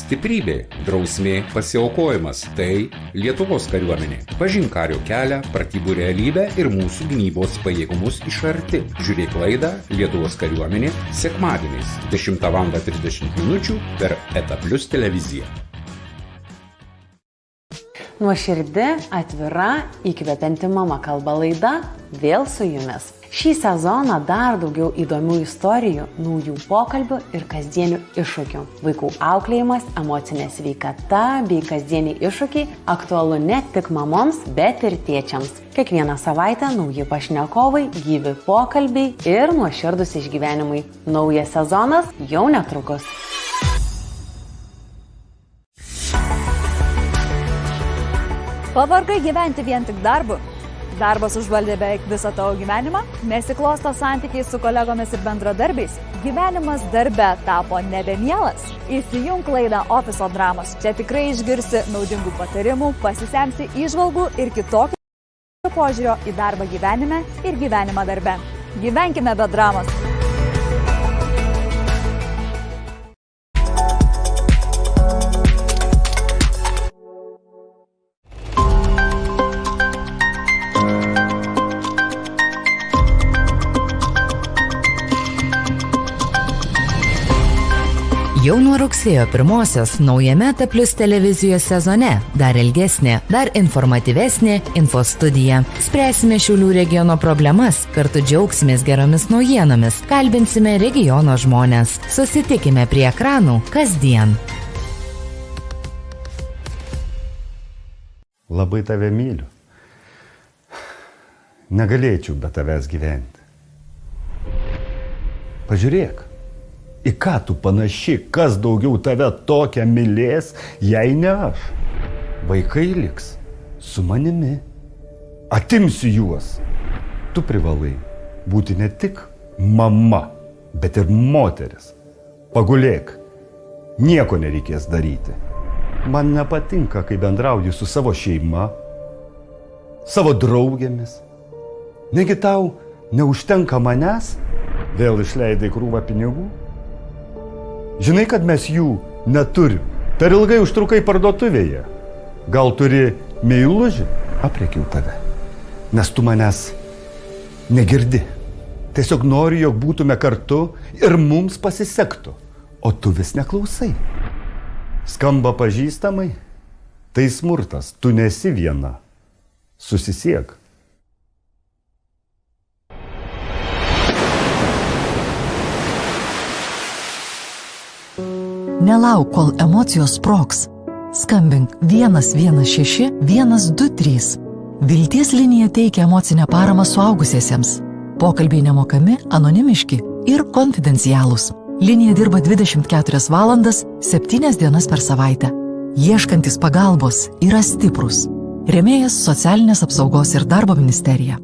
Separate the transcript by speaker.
Speaker 1: Stiprybė, drausmė, pasiaukojimas – tai Lietuvos kariuomenė. Pažink kario kelią, pratybų realybę ir mūsų gynybos pajėgumus iš arti. Žiūrėk laidą Lietuvos kariuomenė sekmadieniais 10:30 min. Per ETA Plius televiziją.
Speaker 2: Nuoširdi, atvira, įkvepianti mama kalba laida vėl su jumis. Šį sezoną dar daugiau įdomių istorijų, naujų pokalbių ir kasdienių iššūkių. Vaikų auklėjimas, emocinė sveikata bei kasdieniai iššūkiai aktualu ne tik mamoms, bet ir tėčiams. Kiekvieną savaitę nauji pašnekovai, gyvi pokalbiai ir nuoširdūs išgyvenimai. Naujas sezonas jau netrukus.
Speaker 3: Pavargai gyventi vien tik darbu? Darbas užvaldė beveik visą tavo gyvenimą? Nesiklosto santykiai su kolegomis ir bendradarbiais? Gyvenimas darbe tapo nebemielas? Įsijunk laidą Ofiso dramos. Čia tikrai išgirsi naudingų patarimų, pasisemsi įžvalgų ir kitokio požiūrio į darbą gyvenime ir gyvenimą darbe. Gyvenkime be dramos.
Speaker 4: Jau nuo rugsėjo 1-osios naujame ETA Plius televizijos sezone dar ilgesnė, dar informatyvesnė infostudija. Spręsime Šiaulių regiono problemas, kartu džiaugsimės geromis naujienomis, kalbinsime regiono žmones. Susitikime prie ekranų kasdien.
Speaker 5: Labai tave myliu. Negalėčiau be tavęs gyventi. Pažiūrėk. Į ką tu panaši, kas daugiau tave tokią mylės, jei ne aš? Vaikai liks su manimi. Atimsiu juos. Tu privalai būti ne tik mama, bet ir moteris. Pagulėk. Nieko nereikės daryti. Man nepatinka, kai bendrauji su savo šeima, savo draugėmis. Negi tau neužtenka manęs? Vėl išleidai krūvą pinigų? Žinai, kad mes jų neturim. Per ilgai užtrukai parduotuvėje. Gal turi meilužį? Aprėkiau tave. Nes tu manęs negirdi. Tiesiog noriu, jog būtume kartu ir mums pasisektų. O tu vis neklausai. Skamba pažįstamai? Tai smurtas. Tu nesi viena. Susisiek.
Speaker 6: Nelauk, kol emocijos sprogs. Skambink 116 123. Vilties linija teikia emocinę paramą suaugusiesiems. Pokalbiai nemokami, anonimiški ir konfidencialūs. Linija dirba 24 valandas, 7 dienas per savaitę. Ieškantis pagalbos yra stiprus. Rėmėjas Socialinės apsaugos ir darbo ministerija.